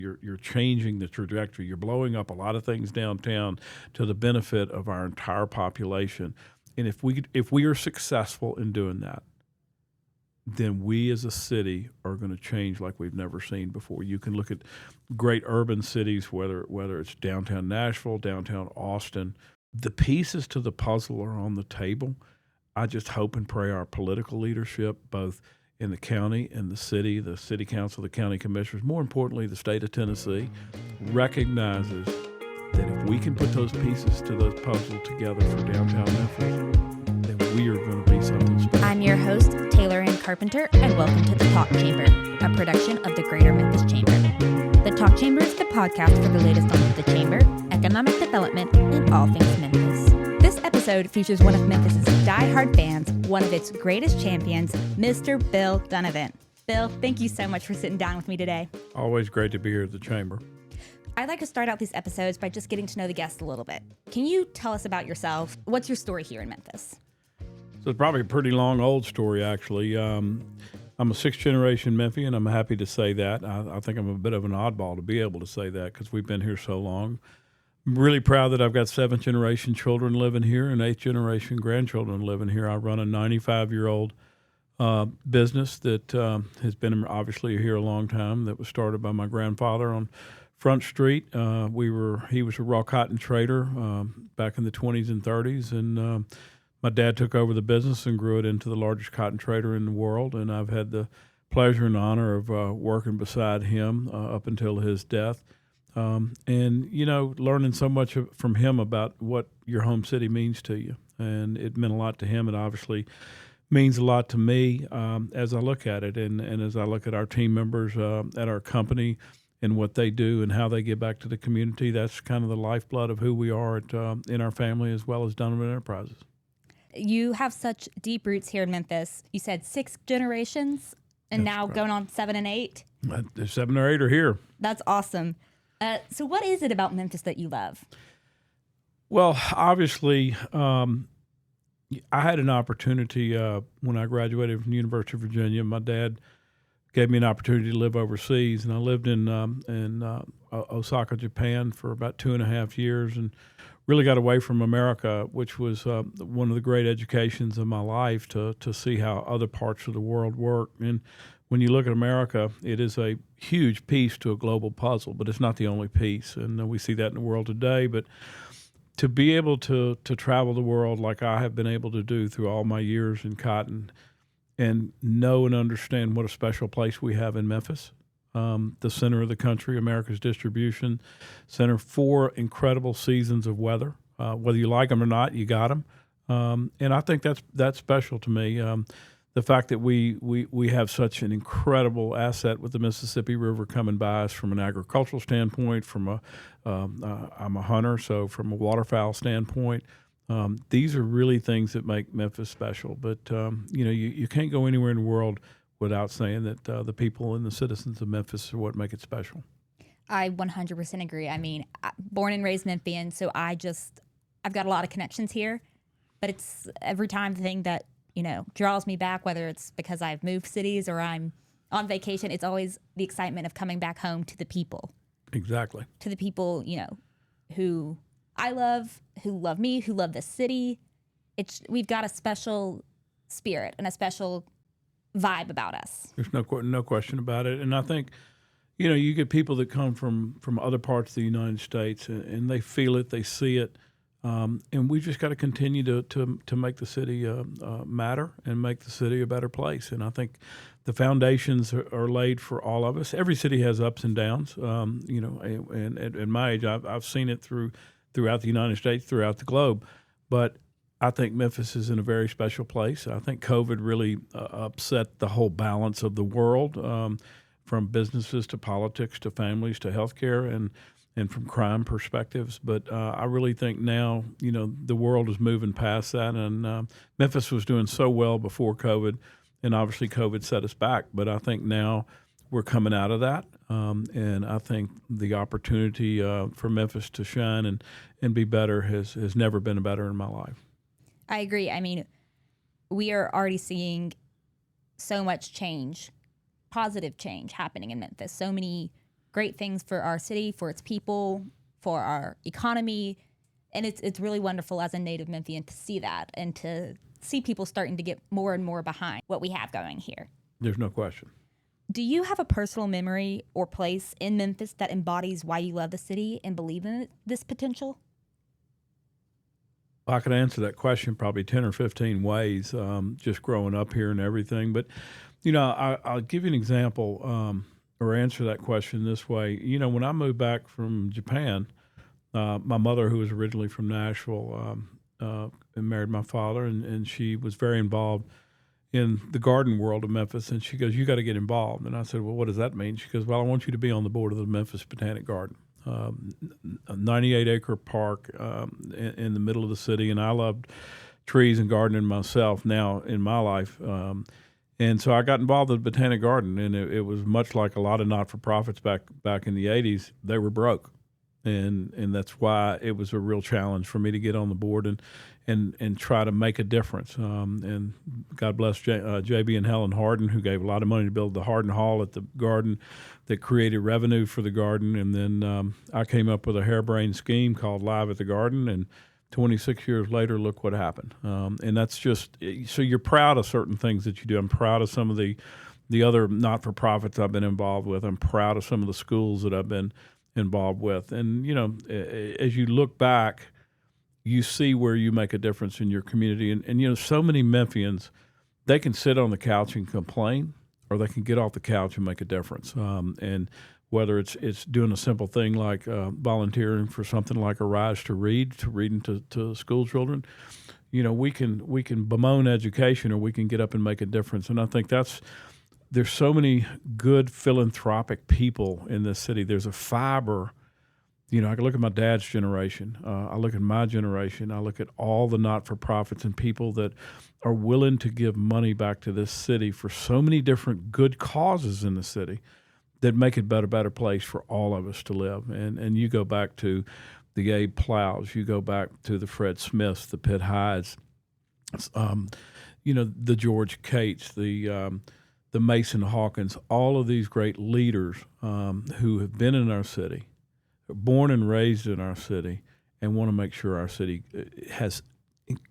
You're changing the trajectory. You're blowing up a lot of things downtown to the benefit of our entire population. And if we are successful in doing that, then we as a city are going to change like we've never seen before. You can look at great urban cities, whether it's downtown Nashville, downtown Austin. The pieces to the puzzle are on the table. I just hope and pray our political leadership, both in the county and the city council, the county commissioners, more importantly, the state of Tennessee, recognizes that if we can put those pieces to those puzzle together for downtown Memphis, then we are going to be something special. I'm your host, Taylor Ann Carpenter, and welcome to The Talk Chamber, a production of the Greater Memphis Chamber. The Talk Chamber is the podcast for the latest on the Chamber, economic development, and all things Memphis. This episode features one of Memphis's diehard fans, one of its greatest champions, Mr. Bill Dunavant. Bill, thank you so much for sitting down with me today. Always great to be here at the Chamber. I'd like to start out these episodes by just getting to know the guests a little bit. Can you tell us about yourself? What's your story here in Memphis? So it's probably a pretty long, old story, actually. I'm a sixth-generation Memphian. I'm happy to say that. I think I'm a bit of an oddball to be able to say that because we've been here so long. I'm really proud that I've got seventh-generation children living here and eighth-generation grandchildren living here. I run a 95-year-old business that has been obviously here a long time, that was started by my grandfather on Front Street. He was a raw cotton trader back in the 20s and 30s, and my dad took over the business and grew it into the largest cotton trader in the world, and I've had the pleasure and honor of working beside him up until his death. And, learning so much from him about what your home city means to you. And it meant a lot to him. It obviously means a lot to me as I look at it and as I look at our team members at our company and what they do and how they give back to the community. That's kind of the lifeblood of who we are in our family as well as Dunavant Enterprises. You have such deep roots here in Memphis. You said 6 generations, and That's now right. going on 7 and 8. There's 7 or 8 are here. That's awesome. So what is it about Memphis that you love? Well, obviously, I had an opportunity when I graduated from the University of Virginia. My dad gave me an opportunity to live overseas, and I lived in Osaka, Japan for about 2.5 years and really got away from America, which was one of the great educations of my life to see how other parts of the world work. And when you look at America, it is a huge piece to a global puzzle, but it's not the only piece. And we see that in the world today. But to be able to travel the world like I have been able to do through all my years in cotton and know and understand what a special place we have in Memphis, the center of the country, America's distribution center, 4 incredible seasons of weather. Whether you like them or not, you got them. And I think that's special to me. The fact that we have such an incredible asset with the Mississippi River coming by us from an agricultural standpoint, I'm a hunter, so from a waterfowl standpoint, these are really things that make Memphis special. But, you can't go anywhere in the world without saying that the people and the citizens of Memphis are what make it special. I 100% agree. I mean, born and raised Memphian, so I've got a lot of connections here, but it's every time the thing that, draws me back, whether it's because I've moved cities or I'm on vacation, it's always the excitement of coming back home to the people. Exactly. To the people, who I love, who love me, who love the city. We've got a special spirit and a special vibe about us. There's no question about it. And I think, you get people that come from other parts of the United States and they feel it, they see it. And we've just got to continue to make the city matter and make the city a better place. And I think the foundations are laid for all of us. Every city has ups and downs, and at my age, I've seen it throughout the United States, throughout the globe. But I think Memphis is in a very special place. I think COVID really upset the whole balance of the world, from businesses to politics to families to healthcare and from crime perspectives. But I really think now, the world is moving past that. And Memphis was doing so well before COVID, and obviously COVID set us back. But I think now we're coming out of that. And I think the opportunity for Memphis to shine and be better has never been better in my life. I agree. I mean, we are already seeing so much change, positive change happening in Memphis. So many great things for our city, for its people, for our economy. And it's really wonderful as a native Memphian to see that and to see people starting to get more and more behind what we have going here. There's no question. Do you have a personal memory or place in Memphis that embodies why you love the city and believe in this potential? I could answer that question probably 10 or 15 ways, just growing up here and everything. But, I'll give you an example or answer that question this way. When I moved back from Japan, my mother, who was originally from Nashville, married my father, and she was very involved in the garden world of Memphis. And she goes, "You got to get involved." And I said, "Well, what does that mean?" She goes, "Well, I want you to be on the board of the Memphis Botanic Garden, a 98-acre park in the middle of the city." And I loved trees and gardening myself now in my life. And so I got involved with the Botanic Garden, and it was much like a lot of not-for-profits back in the 80s. They were broke. And that's why it was a real challenge for me to get on the board and try to make a difference. And God bless JB and Helen Harden, who gave a lot of money to build the Harden Hall at the garden that created revenue for the garden. And then I came up with a harebrained scheme called Live at the Garden. And 26 years later, look what happened. And that's just so you're proud of certain things that you do. I'm proud of some of the other not-for-profits I've been involved with. I'm proud of some of the schools that I've been involved with. And, as you look back, you see where you make a difference in your community. And so many Memphians, they can sit on the couch and complain, or they can get off the couch and make a difference. And whether it's doing a simple thing like volunteering for something like a Rise to Read, reading to school children, we can bemoan education, or we can get up and make a difference. And I think there's so many good philanthropic people in this city. There's a fiber. I can look at my dad's generation. I look at my generation. I look at all the not-for-profits and people that are willing to give money back to this city for so many different good causes in the city that make it a better place for all of us to live. And you go back to the Abe Plows. You go back to the Fred Smiths, the Pitt Hydes, the George Cates, the Mason Hawkins, all of these great leaders who have been in our city, born and raised in our city, and want to make sure our city has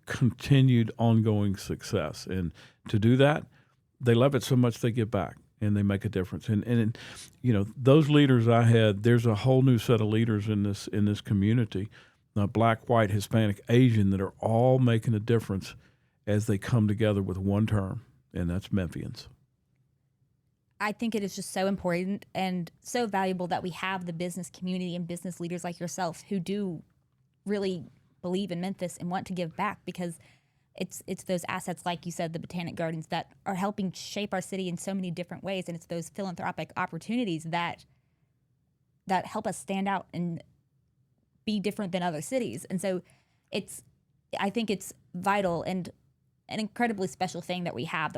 continued ongoing success. And to do that, they love it so much they give back and they make a difference. And those leaders I had, there's a whole new set of leaders in this community, Black, white, Hispanic, Asian, that are all making a difference as they come together with one term, and that's Memphians. I think it is just so important and so valuable that we have the business community and business leaders like yourself who do really believe in Memphis and want to give back, because it's those assets, like you said, the Botanic Gardens, that are helping shape our city in so many different ways. And it's those philanthropic opportunities that help us stand out and be different than other cities. And so I think it's vital and an incredibly special thing that we have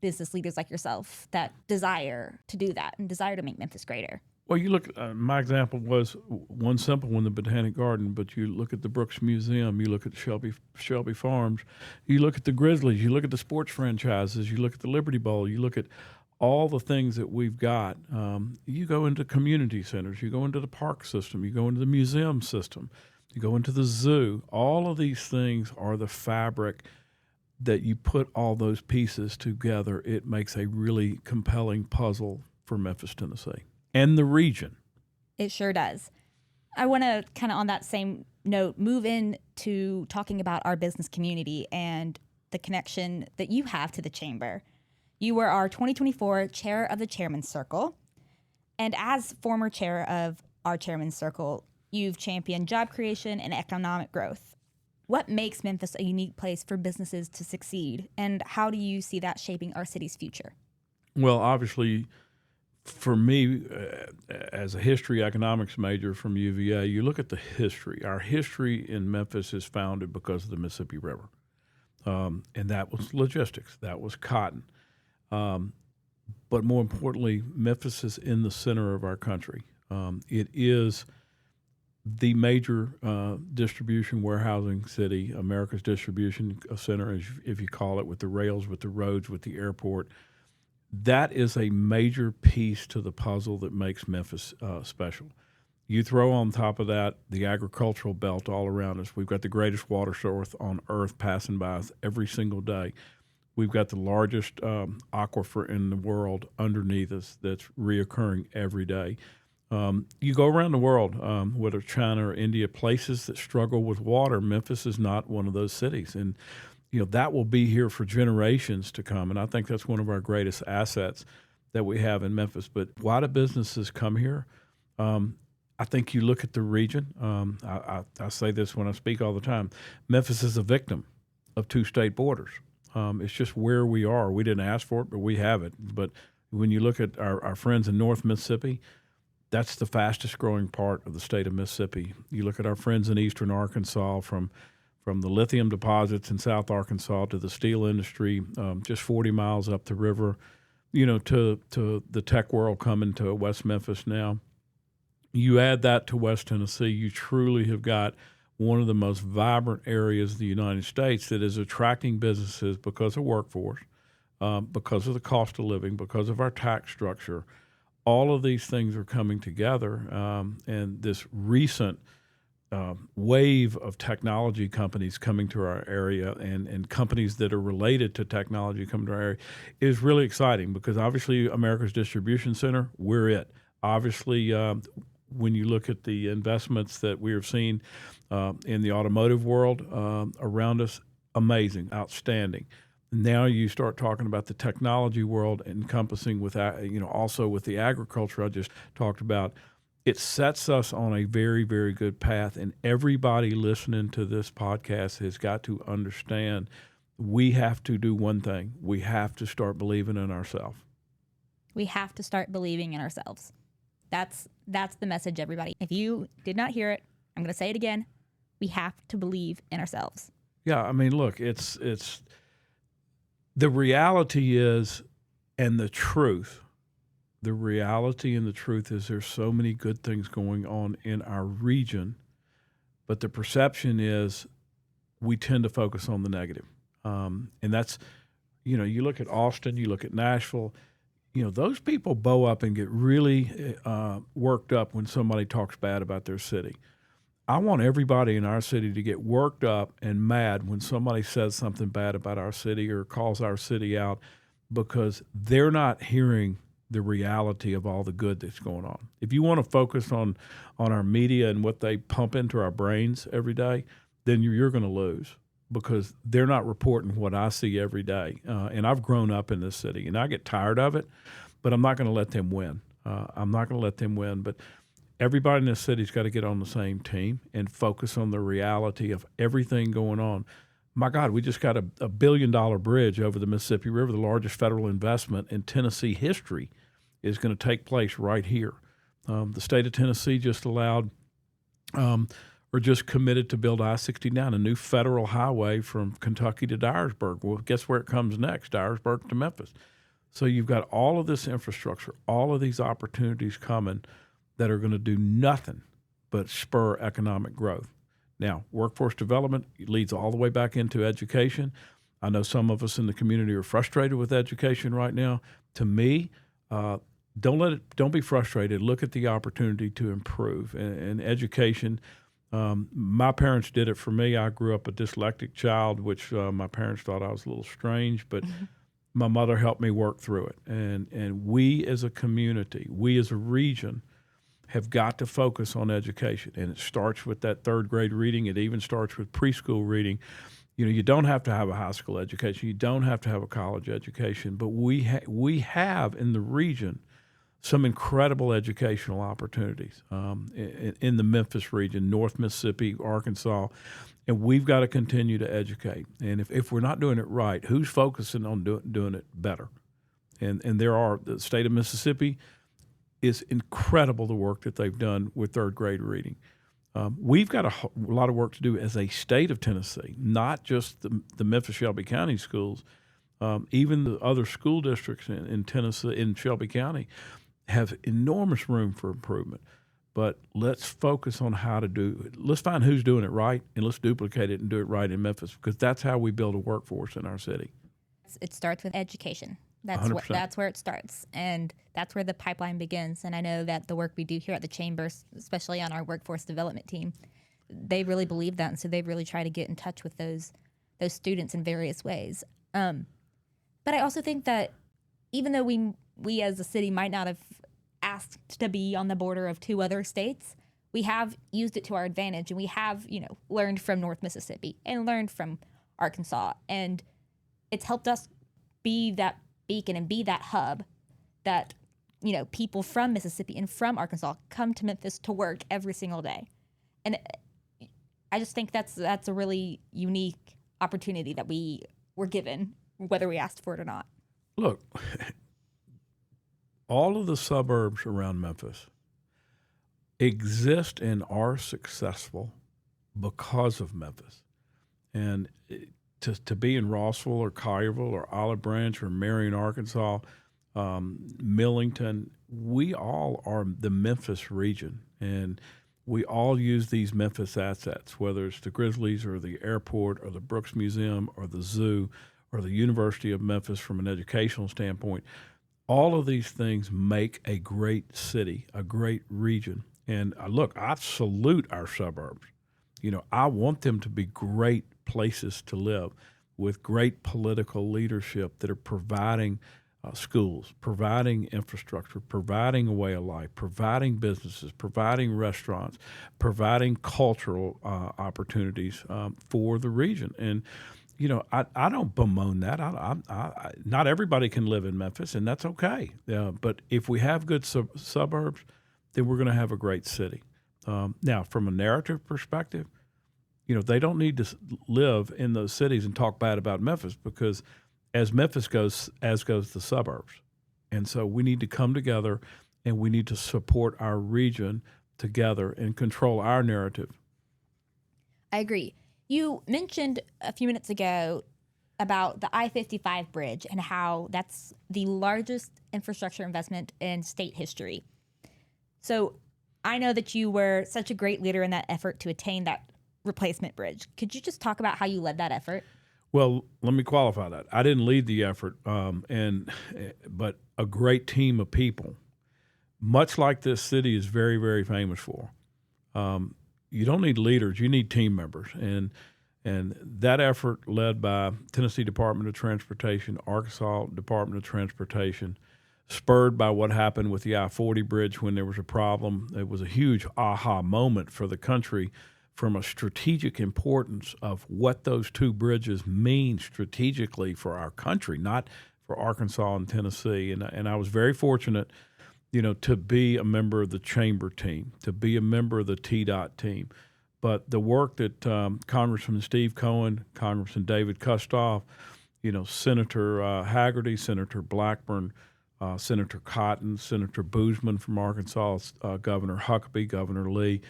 business leaders like yourself that desire to do that and desire to make Memphis greater. Well, you look, my example was one simple one, the Botanic Garden, but you look at the Brooks Museum, you look at Shelby Farms, you look at the Grizzlies, you look at the sports franchises, you look at the Liberty Bowl, you look at all the things that we've got. You go into community centers, you go into the park system, you go into the museum system, you go into the zoo. All of these things are the fabric that you put all those pieces together. It makes a really compelling puzzle for Memphis, Tennessee, and the region. It sure does. I want to kind of on that same note, move into talking about our business community and the connection that you have to the Chamber. You were our 2024 Chair of the Chairman's Circle. And as former chair of our Chairman's Circle, you've championed job creation and economic growth. What makes Memphis a unique place for businesses to succeed, and how do you see that shaping our city's future? Well, obviously, for me, as a history economics major from UVA, you look at the history. Our history in Memphis is founded because of the Mississippi River, and that was logistics. That was cotton. But more importantly, Memphis is in the center of our country. It is the major distribution warehousing city, America's distribution center, if you call it, with the rails, with the roads, with the airport. that is a major piece to the puzzle that makes Memphis special. You throw on top of that the agricultural belt all around us. We've got the greatest water source on earth passing by us every single day. We've got the largest aquifer in the world underneath us that's reoccurring every day. You go around the world, whether China or India, places that struggle with water. Memphis is not one of those cities, and that will be here for generations to come. And I think that's one of our greatest assets that we have in Memphis. But why do businesses come here? I think you look at the region. I say this when I speak all the time. Memphis is a victim of two state borders. It's just where we are. We didn't ask for it, but we have it. But when you look at our friends in North Mississippi, that's the fastest growing part of the state of Mississippi. You look at our friends in eastern Arkansas, from the lithium deposits in South Arkansas to the steel industry, just 40 miles up the river, to the tech world coming to West Memphis now. You add that to West Tennessee, you truly have got one of the most vibrant areas of the United States that is attracting businesses because of workforce, because of the cost of living, because of our tax structure. All of these things are coming together, and this recent wave of technology companies coming to our area and companies that are related to technology coming to our area is really exciting, because obviously America's distribution center, we're it. Obviously, when you look at the investments that we have seen in the automotive world around us, amazing, outstanding. Now you start talking about the technology world encompassing with, also with the agriculture I just talked about. It sets us on a very, very good path, and everybody listening to this podcast has got to understand we have to do one thing. We have to start believing in ourselves. We have to start believing in ourselves. That's the message, everybody. If you did not hear it, I'm going to say it again. We have to believe in ourselves. Yeah, I mean, look, it's the reality is, and the truth. The reality and the truth is there's so many good things going on in our region, but the perception is we tend to focus on the negative. And that's, you look at Austin, you look at Nashville, those people bow up and get really worked up when somebody talks bad about their city. I want everybody in our city to get worked up and mad when somebody says something bad about our city or calls our city out, because they're not hearing the reality of all the good that's going on. If you want to focus on our media and what they pump into our brains every day, then you're going to lose, because they're not reporting what I see every day. And I've grown up in this city, and I get tired of it, but I'm not going to let them win. I'm not going to let them win. But everybody in this city's got to get on the same team and focus on the reality of everything going on. My God, we just got a $1 billion bridge over the Mississippi River, the largest federal investment in Tennessee history is going to take place right here. The state of Tennessee just allowed or just committed to build I-69, a new federal highway from Kentucky to Dyersburg. Well, guess where it comes next? Dyersburg to Memphis. So you've got all of this infrastructure, all of these opportunities coming that are going to do nothing but spur economic growth. Now, workforce development leads all the way back into education. I know some of us in the community are frustrated with education right now. To me, don't be frustrated. Look at the opportunity to improve. And education, my parents did it for me. I grew up a dyslexic child, which my parents thought I was a little strange, but my mother helped me work through it. And we as a community, we as a region, have got to focus on education. And it starts with that third grade reading. It even starts with preschool reading. You don't have to have a high school education. You don't have to have a college education. But we have in the region some incredible educational opportunities in the Memphis region, North Mississippi, Arkansas. And we've got to continue to educate. And if we're not doing it right, who's focusing on doing it better? And the state of Mississippi is incredible, the work that they've done with third grade reading. We've got a lot of work to do as a state of Tennessee, not just the Memphis Shelby County schools. Even the other school districts in Tennessee, in Shelby County, have enormous room for improvement. But let's focus on how to do it. Let's find who's doing it right, and let's duplicate it and do it right in Memphis, because that's how we build a workforce in our city. It starts with education. 100%. That's where it starts, and that's where the pipeline begins. And I know that the work we do here at the chamber, especially on our workforce development team, they really believe that, and so they really try to get in touch with those students in various ways. But I also think that even though we as a city might not have asked to be on the border of two other states, we have used it to our advantage, and we have, learned from North Mississippi and learned from Arkansas, and it's helped us be that beacon and be that hub that, people from Mississippi and from Arkansas come to Memphis to work every single day. And I just think that's a really unique opportunity that we were given, whether we asked for it or not. Look, all of the suburbs around Memphis exist and are successful because of Memphis. And to be in Rossville or Collierville or Olive Branch or Marion, Arkansas, Millington, we all are the Memphis region. And we all use these Memphis assets, whether it's the Grizzlies or the airport or the Brooks Museum or the zoo or the University of Memphis from an educational standpoint. All of these things make a great city, a great region. And look, I salute our suburbs. I want them to be great places to live with great political leadership that are providing schools, providing infrastructure, providing a way of life, providing businesses, providing restaurants, providing cultural opportunities for the region. And I don't bemoan that. Not everybody can live in Memphis, and that's okay. But if we have good suburbs, then we're going to have a great city. Now, from a narrative perspective, they don't need to live in those cities and talk bad about Memphis, because as Memphis goes, as goes the suburbs. And so we need to come together, and we need to support our region together and control our narrative. I agree. You mentioned a few minutes ago about the I-55 bridge and how that's the largest infrastructure investment in state history. So I know that you were such a great leader in that effort to attain that replacement bridge. Could you just talk about how you led that effort? Well, let me qualify that. I didn't lead the effort, but a great team of people, much like this city is very, very famous for. You don't need leaders; you need team members, and that effort led by Tennessee Department of Transportation, Arkansas Department of Transportation, spurred by what happened with the I-40 bridge when there was a problem. It was a huge aha moment for the country from a strategic importance of what those two bridges mean strategically for our country, not for Arkansas and Tennessee. And I was very fortunate, to be a member of the chamber team, to be a member of the TDOT team. But the work that Congressman Steve Cohen, Congressman David Kustoff, Senator Haggerty, Senator Blackburn, Senator Cotton, Senator Boozman from Arkansas, Governor Huckabee, Governor Lee,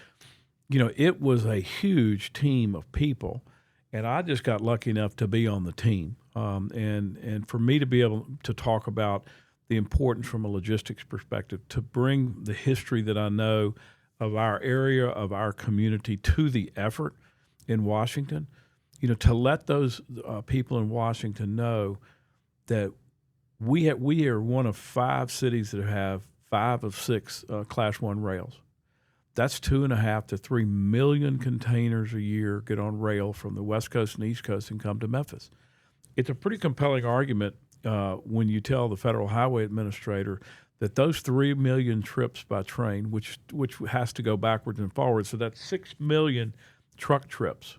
it was a huge team of people, and I just got lucky enough to be on the team. And for me to be able to talk about the importance from a logistics perspective, to bring the history that I know of our area, of our community to the effort in Washington, to let those people in Washington know that we are one of 5 cities that have 5 of 6 Class 1 rails. That's 2.5 to 3 million containers a year get on rail from the West Coast and East Coast and come to Memphis. It's a pretty compelling argument when you tell the Federal Highway Administrator that those 3 million trips by train, which has to go backwards and forwards, so that's 6 million truck trips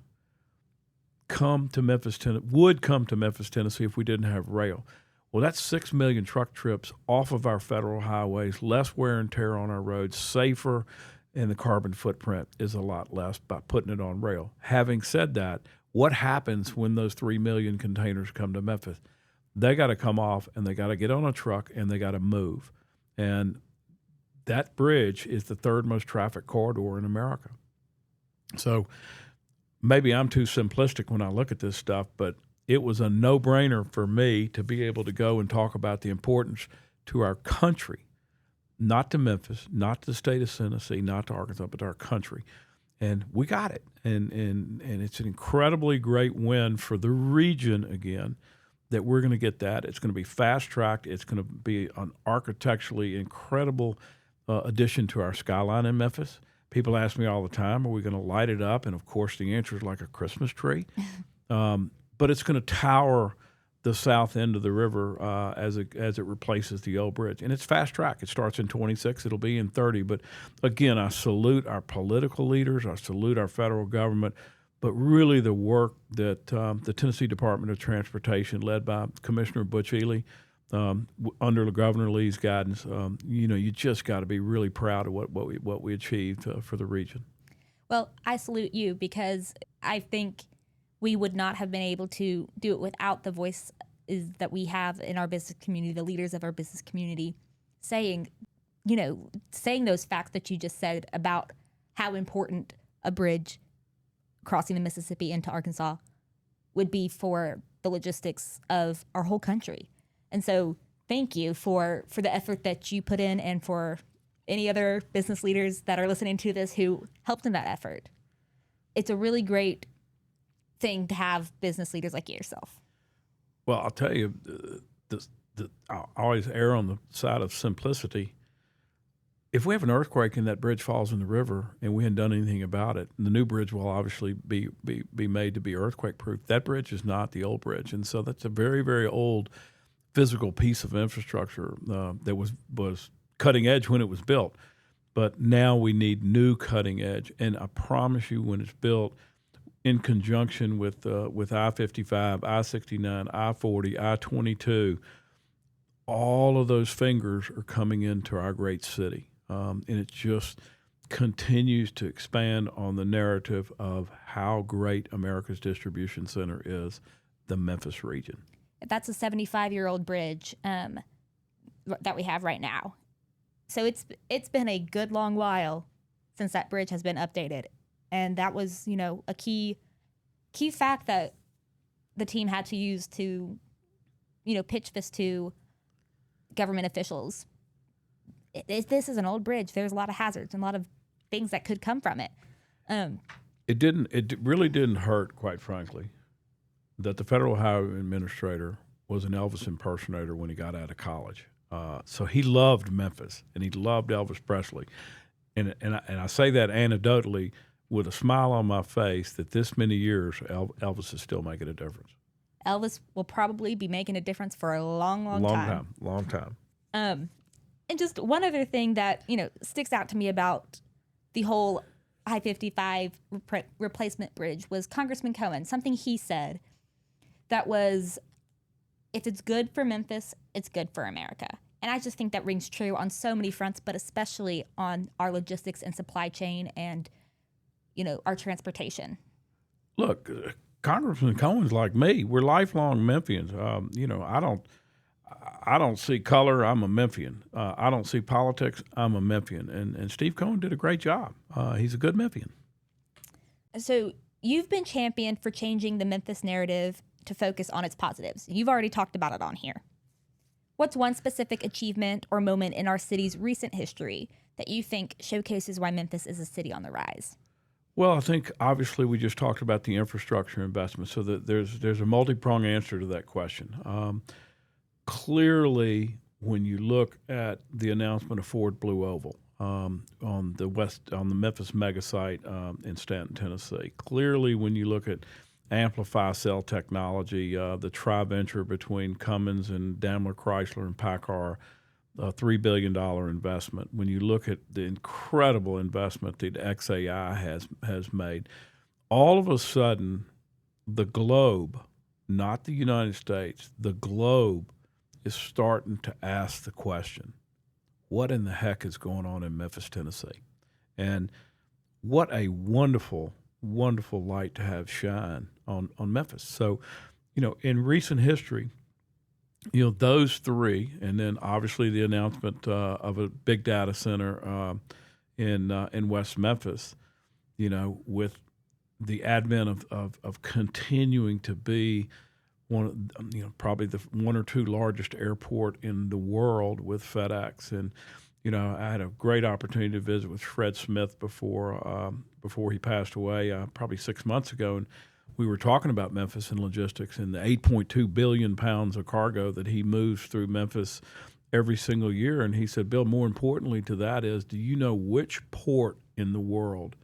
would come to Memphis, Tennessee if we didn't have rail. Well, that's 6 million truck trips off of our federal highways, less wear and tear on our roads, safer, and the carbon footprint is a lot less by putting it on rail. Having said that, what happens when those 3 million containers come to Memphis? They got to come off, and they got to get on a truck, and they got to move. And that bridge is the 3rd most traffic corridor in America. So maybe I'm too simplistic when I look at this stuff, but it was a no-brainer for me to be able to go and talk about the importance to our country, not to Memphis, not to the state of Tennessee, not to Arkansas, but to our country. And we got it. And it's an incredibly great win for the region again, that we're going to get that. It's going to be fast-tracked. It's going to be an architecturally incredible addition to our skyline in Memphis. People ask me all the time, are we going to light it up? And, of course, the answer is like a Christmas tree. But it's going to tower the south end of the river as it replaces the old bridge. And it's fast-track. It starts in 26. It'll be in 30. But, again, I salute our political leaders. I salute our federal government. But really the work that the Tennessee Department of Transportation, led by Commissioner Butch Ely, under Governor Lee's guidance, you just got to be really proud of what we achieved for the region. Well, I salute you because I think we would not have been able to do it without the voice that we have in our business community, the leaders of our business community, saying those facts that you just said about how important a bridge crossing the Mississippi into Arkansas would be for the logistics of our whole country. And so thank you for the effort that you put in, and for any other business leaders that are listening to this who helped in that effort. It's a really great thing to have business leaders like yourself. Well, I'll tell you, I always err on the side of simplicity. If we have an earthquake and that bridge falls in the river and we hadn't done anything about it, the new bridge will obviously be made to be earthquake-proof. That bridge is not the old bridge, and so that's a very, very old physical piece of infrastructure that was cutting edge when it was built. But now we need new cutting edge, and I promise you, when it's built in conjunction with I-55, I-69, I-40, I-22, all of those fingers are coming into our great city. And it just continues to expand on the narrative of how great America's distribution center is, the Memphis region. That's a 75-year-old bridge that we have right now. So it's been a good long while since that bridge has been updated. And that was, a key fact that the team had to use to, pitch this to government officials. This is an old bridge. There's a lot of hazards and a lot of things that could come from it. It really didn't hurt, quite frankly, that the federal highway administrator was an Elvis impersonator when he got out of college. So he loved Memphis, and he loved Elvis Presley. And I say that anecdotally with a smile on my face, that this many years, Elvis is still making a difference. Elvis will probably be making a difference for a long time. And just one other thing that, sticks out to me about the whole I-55 replacement bridge was Congressman Cohen. Something he said that was, if it's good for Memphis, it's good for America. And I just think that rings true on so many fronts, but especially on our logistics and supply chain and, our transportation. Look, Congressman Cohen's like me. We're lifelong Memphians. I don't see color. I'm a Memphian. I don't see politics. I'm a Memphian. And Steve Cohen did a great job. He's a good Memphian. So you've been championed for changing the Memphis narrative to focus on its positives. You've already talked about it on here. What's one specific achievement or moment in our city's recent history that you think showcases why Memphis is a city on the rise? Well, I think obviously we just talked about the infrastructure investment, so that there's a multi-pronged answer to that question. Clearly, when you look at the announcement of Ford Blue Oval on the Memphis mega site in Stanton, Tennessee, clearly when you look at Amplify Cell Technology, the tri-venture between Cummins and Daimler Chrysler and PACCAR, a $3 billion investment. When you look at the incredible investment that XAI has made, all of a sudden the globe, not the United States, the globe is starting to ask the question, what in the heck is going on in Memphis, Tennessee? And what a wonderful, wonderful light to have shine on Memphis. So, in recent history, those three, and then obviously the announcement of a big data center in West Memphis, with the advent of continuing to be probably the one or two largest airport in the world with FedEx. And, I had a great opportunity to visit with Fred Smith before he passed away, probably 6 months ago. And we were talking about Memphis and logistics and the 8.2 billion pounds of cargo that he moves through Memphis every single year. And he said, Bill, more importantly to that is, do you know which port in the world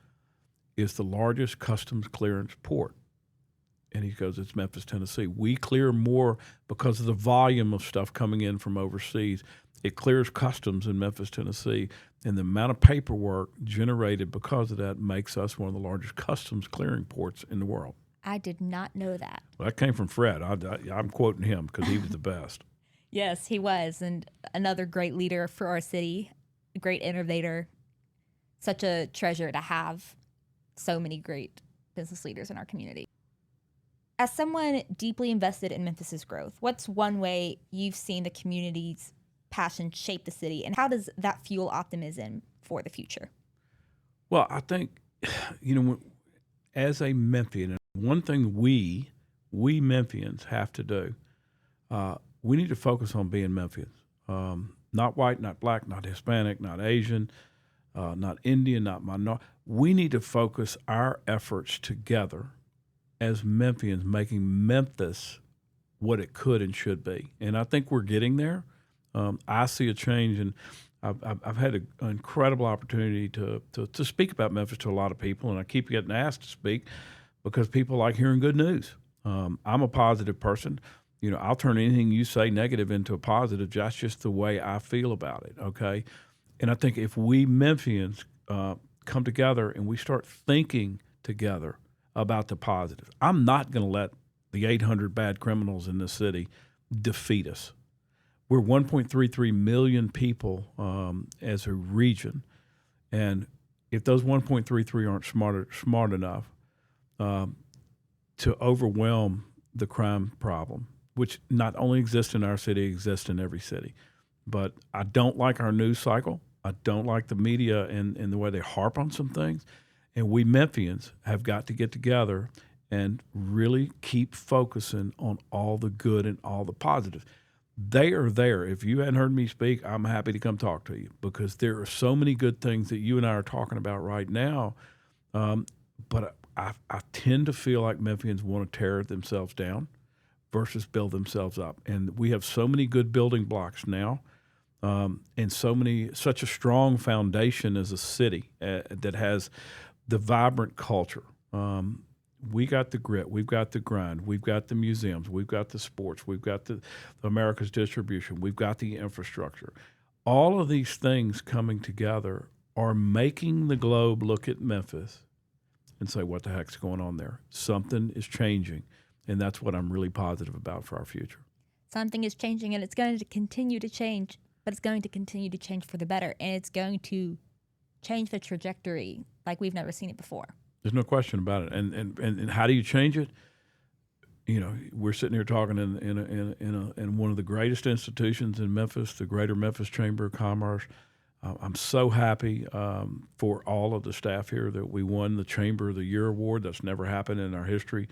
is the largest customs clearance port? And he goes, it's Memphis, Tennessee. We clear more because of the volume of stuff coming in from overseas. It clears customs in Memphis, Tennessee, and the amount of paperwork generated because of that makes us one of the largest customs clearing ports in the world. I did not know that. Well, that came from Fred. I'm quoting him because he was the best. Yes, he was, and another great leader for our city, a great innovator. Such a treasure to have so many great business leaders in our community. As someone deeply invested in Memphis's growth, what's one way you've seen the community's passion shape the city, and how does that fuel optimism for the future? Well, I think, as a Memphian, one thing we Memphians have to do, we need to focus on being Memphians. Not white, not black, not Hispanic, not Asian, not Indian, not minority. We need to focus our efforts together as Memphians, making Memphis what it could and should be. And I think we're getting there. I see a change, and I've had an incredible opportunity to speak about Memphis to a lot of people, and I keep getting asked to speak because people like hearing good news. I'm a positive person. I'll turn anything you say negative into a positive. That's just the way I feel about it, okay? And I think if we Memphians come together and we start thinking together about the positive, I'm not going to let the 800 bad criminals in this city defeat us. We're 1.33 million people as a region, and if those 1.33 aren't smart enough to overwhelm the crime problem, which not only exists in our city, exists in every city. But I don't like our news cycle. I don't like the media and the way they harp on some things. And we Memphians have got to get together and really keep focusing on all the good and all the positive. They are there. If you hadn't heard me speak, I'm happy to come talk to you because there are so many good things that you and I are talking about right now. But I tend to feel like Memphians want to tear themselves down versus build themselves up. And we have so many good building blocks now, and such a strong foundation as a city that has the vibrant culture. We got the grit, we've got the grind, we've got the museums, we've got the sports, we've got the America's distribution, we've got the infrastructure. All of these things coming together are making the globe look at Memphis and say, what the heck's going on there? Something is changing. And that's what I'm really positive about for our future. Something is changing, and it's going to continue to change, but it's going to continue to change for the better, and it's going to change the trajectory like we've never seen it before. There's no question about it. And how do you change it? We're sitting here talking in one of the greatest institutions in Memphis, the Greater Memphis Chamber of Commerce. I'm so happy for all of the staff here that we won the Chamber of the Year award. That's never happened in our history.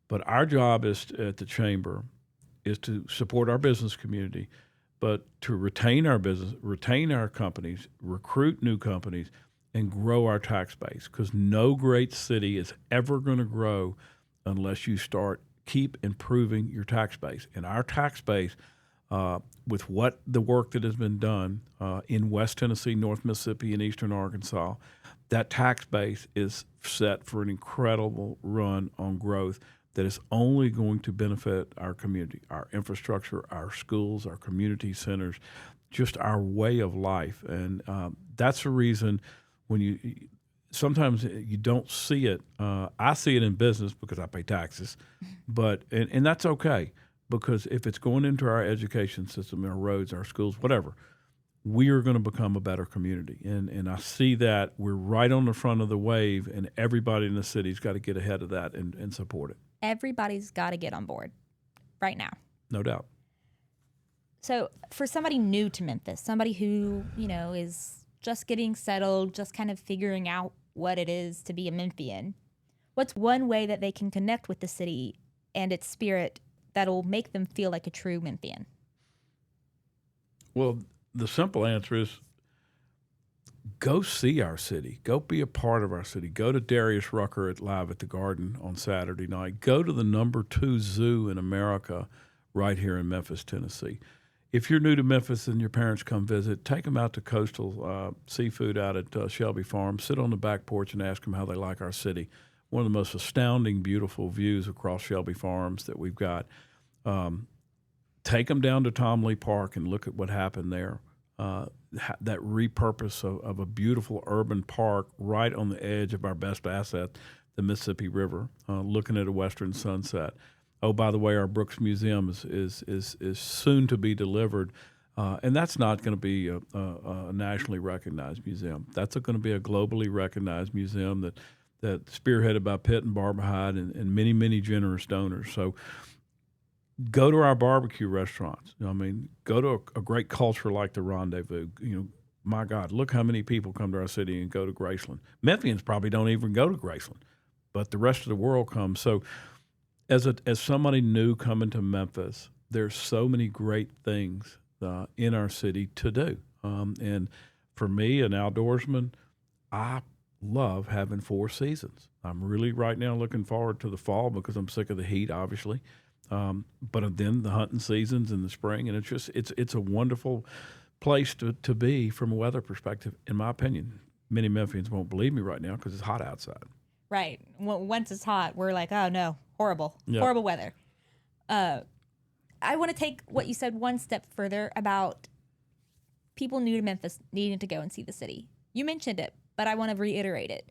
But our job at the Chamber is to support our business community, but to retain our business, retain our companies, recruit new companies, and grow our tax base. Because no great city is ever going to grow unless you keep improving your tax base. And our tax base, with the work that has been done in West Tennessee, North Mississippi, and Eastern Arkansas, that tax base is set for an incredible run on growth that is only going to benefit our community, our infrastructure, our schools, our community centers, just our way of life. And that's the reason sometimes you don't see it. I see it in business because I pay taxes, and that's okay, because if it's going into our education system, our roads, our schools, whatever, we are going to become a better community. And I see that we're right on the front of the wave, and everybody in the city's got to get ahead of that and support it. Everybody's got to get on board right now. No doubt. So for somebody new to Memphis, somebody who, is just getting settled, just kind of figuring out what it is to be a Memphian, what's one way that they can connect with the city and its spirit that'll make them feel like a true Memphian? Well, the simple answer is go see our city. Go be a part of our city. Go to Darius Rucker Live at the Garden on Saturday night. Go to the #2 zoo in America right here in Memphis, Tennessee. If you're new to Memphis and your parents come visit, take them out to Coastal Seafood out at Shelby Farm. Sit on the back porch and ask them how they like our city. One of the most astounding, beautiful views across Shelby Farms that we've got. Take them down to Tom Lee Park and look at what happened there. That repurpose of a beautiful urban park right on the edge of our best asset, the Mississippi River, looking at a western sunset. Oh, by the way, our Brooks Museum is soon to be delivered, and that's not going to be a nationally recognized museum. That's going to be a globally recognized museum that spearheaded by Pitt and Barbara Hyde and many, many generous donors. So go to our barbecue restaurants. I mean, go to a great culture like the Rendezvous. My God, look how many people come to our city and go to Graceland. Memphians probably don't even go to Graceland, but the rest of the world comes. So as somebody new coming to Memphis, there's so many great things in our city to do. And for me, an outdoorsman, I love having 4 seasons. I'm really right now looking forward to the fall because I'm sick of the heat, obviously. But then the hunting seasons in the spring, and it's a wonderful place to be from a weather perspective, in my opinion. Many Memphians won't believe me right now because it's hot outside. Right. Once it's hot, we're like, oh no, horrible, Yep. horrible weather. I want to take what you said one step further about people new to Memphis needing to go and see the city. You mentioned it, but I want to reiterate it.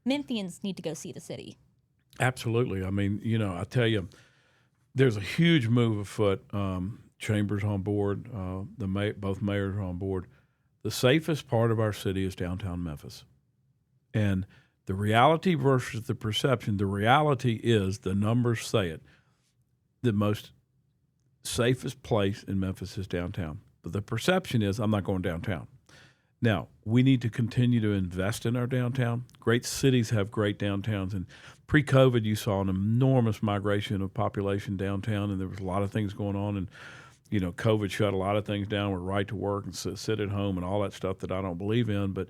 Memphians need to go see the city. Absolutely. I mean, I tell you, there's a huge move afoot. Chambers on board. Both mayors are on board. The safest part of our city is downtown Memphis. And the reality versus the perception, the reality is, the numbers say it, the most safest place in Memphis is downtown. But the perception is, I'm not going downtown. Now, we need to continue to invest in our downtown. Great cities have great downtowns. And pre-COVID, you saw an enormous migration of population downtown, and there was a lot of things going on. And, COVID shut a lot of things down with right to work and sit at home and all that stuff that I don't believe in. But,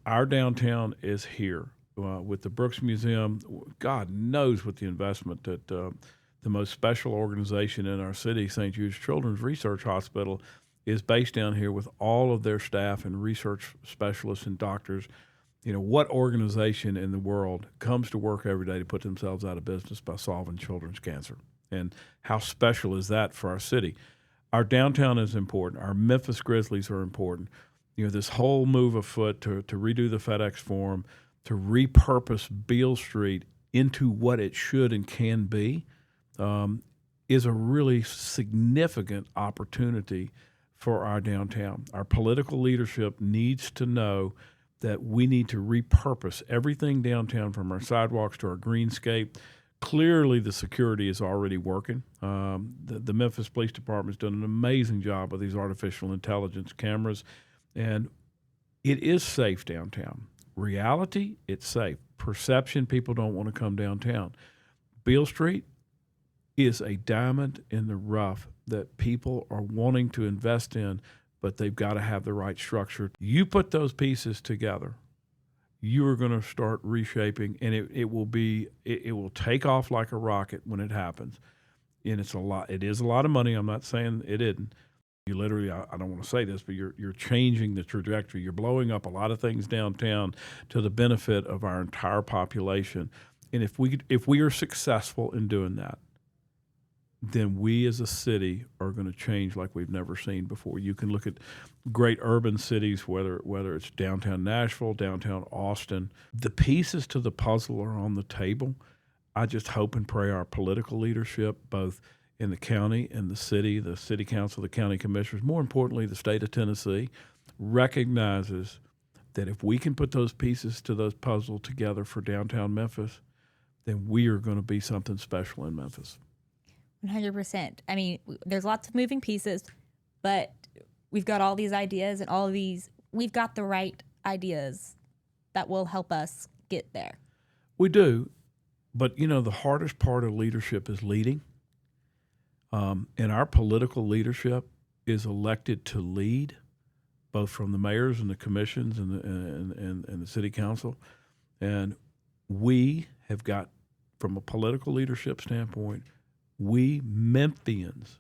our downtown is here with the Brooks Museum. God knows what the investment that the most special organization in our city, St. Jude's Children's Research Hospital, is based down here with all of their staff and research specialists and doctors. What organization in the world comes to work every day to put themselves out of business by solving children's cancer? And how special is that for our city? Our downtown is important. Our Memphis Grizzlies are important. This whole move afoot to redo the FedEx Forum, to repurpose Beale Street into what it should and can be, is a really significant opportunity for our downtown. Our political leadership needs to know that we need to repurpose everything downtown, from our sidewalks to our greenscape. Clearly, the security is already working. The Memphis Police Department has done an amazing job with these artificial intelligence cameras, and it is safe downtown. Reality, it's safe. Perception, people don't want to come downtown. Beale Street is a diamond in the rough that people are wanting to invest in, but they've got to have the right structure. You put those pieces together, you are going to start reshaping, and it will take off like a rocket when it happens. And it is a lot of money. I'm not saying it isn't. You literally, I don't want to say this, but you're changing the trajectory. You're blowing up a lot of things downtown to the benefit of our entire population. And if we are successful in doing that, then we as a city are going to change like we've never seen before. You can look at great urban cities, whether it's downtown Nashville, downtown Austin. The pieces to the puzzle are on the table. I just hope and pray our political leadership, both in the county and the city council, the county commissioners, more importantly, the state of Tennessee, recognizes that if we can put those pieces to those puzzle together for downtown Memphis, then we are going to be something special in Memphis. 100%. I mean, there's lots of moving pieces, but we've got all these ideas and we've got the right ideas that will help us get there. We do, but the hardest part of leadership is leading. And our political leadership is elected to lead, both from the mayors and the commissions and the city council. And we have got, from a political leadership standpoint, we Memphians,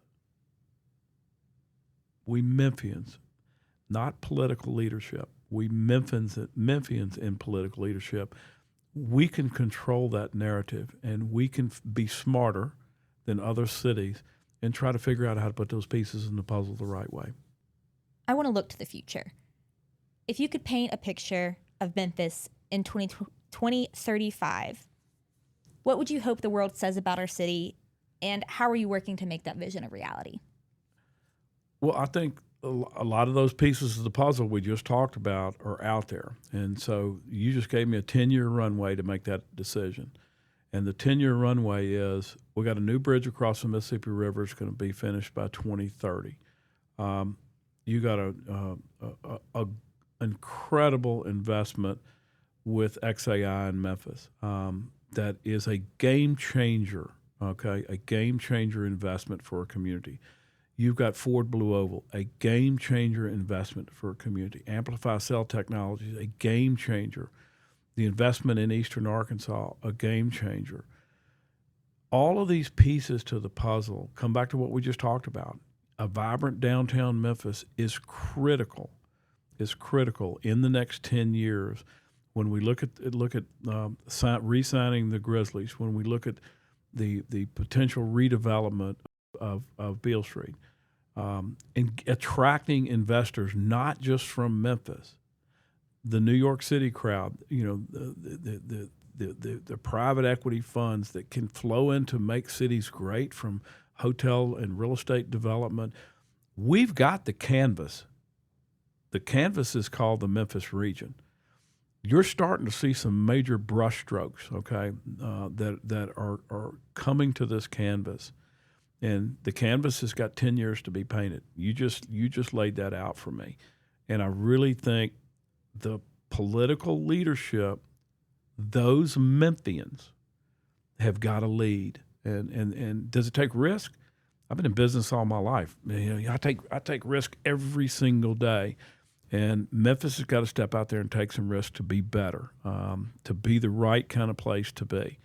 not political leadership, we Memphians in political leadership, we can control that narrative, and we can be smarter than other cities and try to figure out how to put those pieces in the puzzle the right way. I want to look to the future. If you could paint a picture of Memphis in 2035, what would you hope the world says about our city, and how are you working to make that vision a reality? Well, I think a lot of those pieces of the puzzle we just talked about are out there. And so you just gave me a 10-year runway to make that decision. And the 10-year runway is, we got a new bridge across the Mississippi River. It's going to be finished by 2030. You got a incredible investment with XAI in Memphis. That is a game changer, okay? A game changer investment for a community. You've got Ford Blue Oval, a game changer investment for a community. Amplify Cell Technologies, a game changer. The investment in Eastern Arkansas, a game changer. All of these pieces to the puzzle come back to what we just talked about. A vibrant downtown Memphis is critical in the next 10 years. When we look at re-signing the Grizzlies, when we look at the potential redevelopment of Beale Street, and attracting investors not just from Memphis, the New York City crowd, the private equity funds that can flow in to make cities great, from hotel and real estate development. We've got the canvas. The canvas is called the Memphis region. You're starting to see some major brushstrokes, okay, that are coming to this canvas. And the canvas has got 10 years to be painted. You just laid that out for me. And I really think the political leadership, those Memphians, have got to lead. And does it take risk? I've been in business all my life. I take risk every single day. And Memphis has got to step out there and take some risk to be better, to be the right kind of place to be.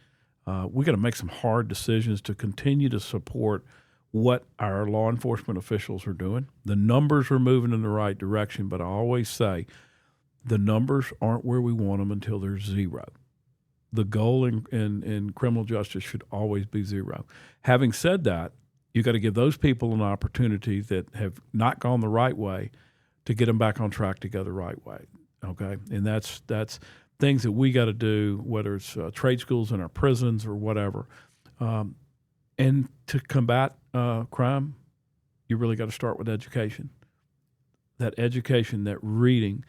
We got to make some hard decisions to continue to support what our law enforcement officials are doing. The numbers are moving in the right direction, but I always say the numbers aren't where we want them until they're zero. The goal in criminal justice should always be zero. Having said that, you got to give those people an opportunity that have not gone the right way to get them back on track to go the right way. Okay, and that's things that we got to do, whether it's trade schools in our prisons or whatever. And to combat crime, you really got to start with education. That education, that reading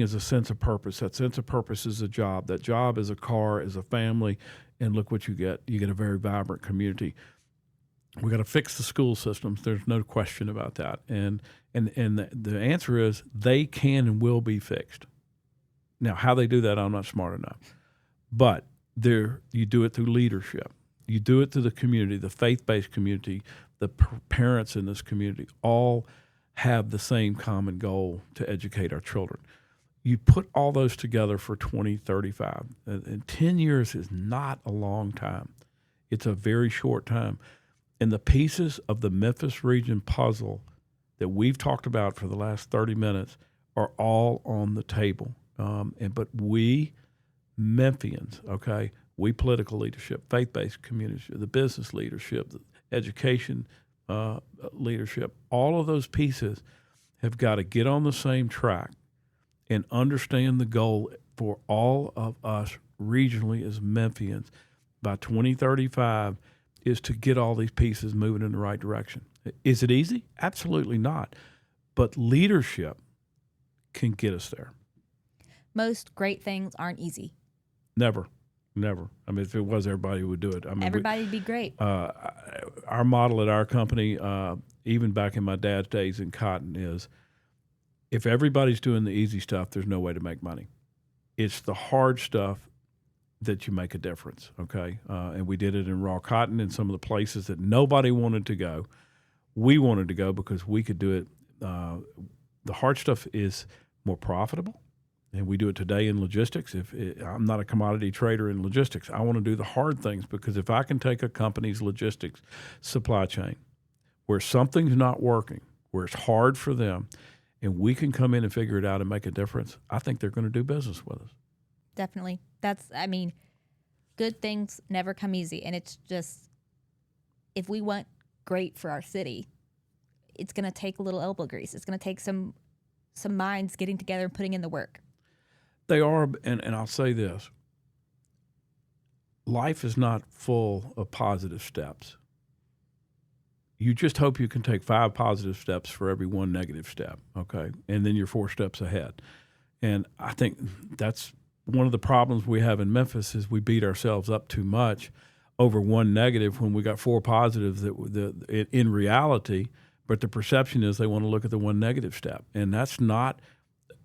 is a sense of purpose. That sense of purpose is a job. That job is a car, is a family, and look what you get. You get a very vibrant community. We got to fix the school systems. There's no question about that. And the answer is they can and will be fixed. Now, how they do that, I'm not smart enough. But you do it through leadership. You do it through the community, the faith-based community, the parents in this community, all have the same common goal to educate our children. You put all those together for 2035. And 10 years is not a long time. It's a very short time. And the pieces of the Memphis region puzzle that we've talked about for the last 30 minutes are all on the table. But we Memphians, okay, we political leadership, faith-based community, the business leadership, the education leadership, all of those pieces have got to get on the same track and understand the goal for all of us regionally as Memphians by 2035 is to get all these pieces moving in the right direction. Is it easy? Absolutely not. But leadership can get us there. Most great things aren't easy. Never. I mean, if it was, everybody would do it. I mean, everybody would be great. Our model at our company, even back in my dad's days in cotton, is if everybody's doing the easy stuff, there's no way to make money. It's the hard stuff that you make a difference, okay? And we did it in raw cotton in some of the places that nobody wanted to go. We wanted to go because we could do it The hard stuff is more profitable, and we do it today in logistics. I'm not a commodity trader in logistics. I want to do the hard things, because if I can take a company's logistics supply chain where something's not working, where it's hard for them, and we can come in and figure it out and make a difference, I think they're going to do business with us. Definitely. Good things never come easy. And it's just, if we want great for our city, it's going to take a little elbow grease. It's going to take some minds getting together and putting in the work. They are, and I'll say this. Life is not full of positive steps. You just hope you can take 5 positive steps for every 1 negative step, okay? And then you're 4 steps ahead. And I think that's one of the problems we have in Memphis, is we beat ourselves up too much over 1 negative when we got 4 positives that in reality, but the perception is they want to look at the 1 negative step. And that's not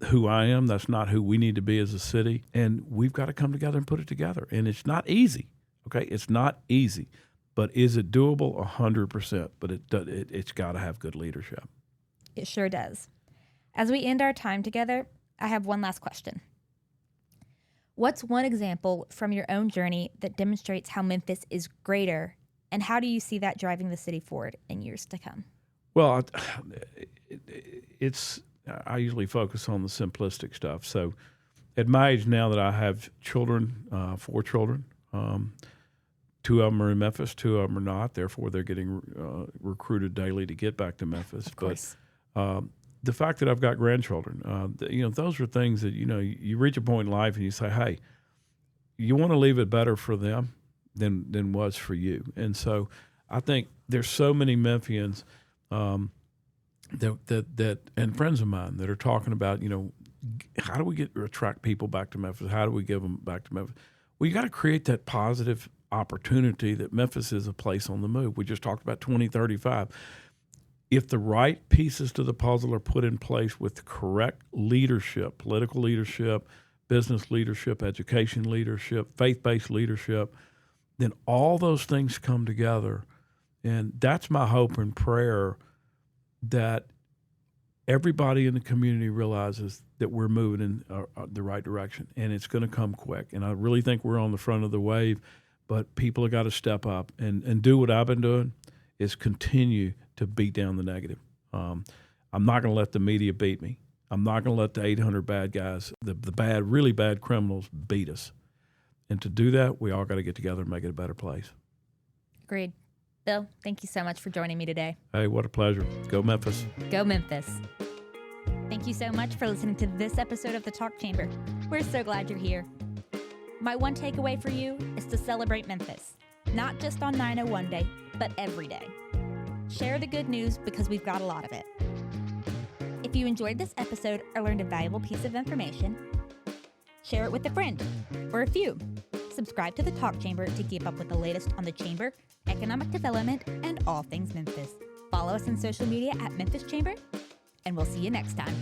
who I am. That's not who we need to be as a city. And we've got to come together and put it together. And it's not easy, okay? It's not easy. But is it doable? 100%. But it's got to have good leadership. It sure does. As we end our time together, I have one last question. What's one example from your own journey that demonstrates how Memphis is greater, and how do you see that driving the city forward in years to come? Well, I usually focus on the simplistic stuff. So at my age now that I have children, 4 children, 2 of them are in Memphis, 2 of them are not. Therefore, they're getting recruited daily to get back to Memphis. Of course. But the fact that I've got grandchildren, those are things that, you reach a point in life and you say, hey, you want to leave it better for them than was for you. And so I think there's so many Memphians that and friends of mine that are talking about, how do we attract people back to Memphis? How do we give them back to Memphis? Well, you got to create that positive opportunity that Memphis is a place on the move. We just talked about 2035. If the right pieces to the puzzle are put in place with the correct leadership, political leadership, business leadership, education leadership, faith-based leadership, then all those things come together. And that's my hope and prayer, that everybody in the community realizes that we're moving in the right direction, and it's going to come quick. And I really think we're on the front of the wave, but people have got to step up and do what I've been doing, is continue to beat down the negative. I'm not going to let the media beat me. I'm not going to let the 800 bad guys, the bad, really bad criminals, beat us. And to do that, we all got to get together and make it a better place. Agreed. Bill, thank you so much for joining me today. Hey, what a pleasure. Go Memphis. Go Memphis. Thank you so much for listening to this episode of The Talk Chamber. We're so glad you're here. My one takeaway for you is to celebrate Memphis, not just on 901 Day, but every day. Share the good news, because we've got a lot of it. If you enjoyed this episode or learned a valuable piece of information, share it with a friend or a few. Subscribe to The Talk Chamber to keep up with the latest on the Chamber, economic development, and all things Memphis. Follow us on social media at Memphis Chamber, and we'll see you next time.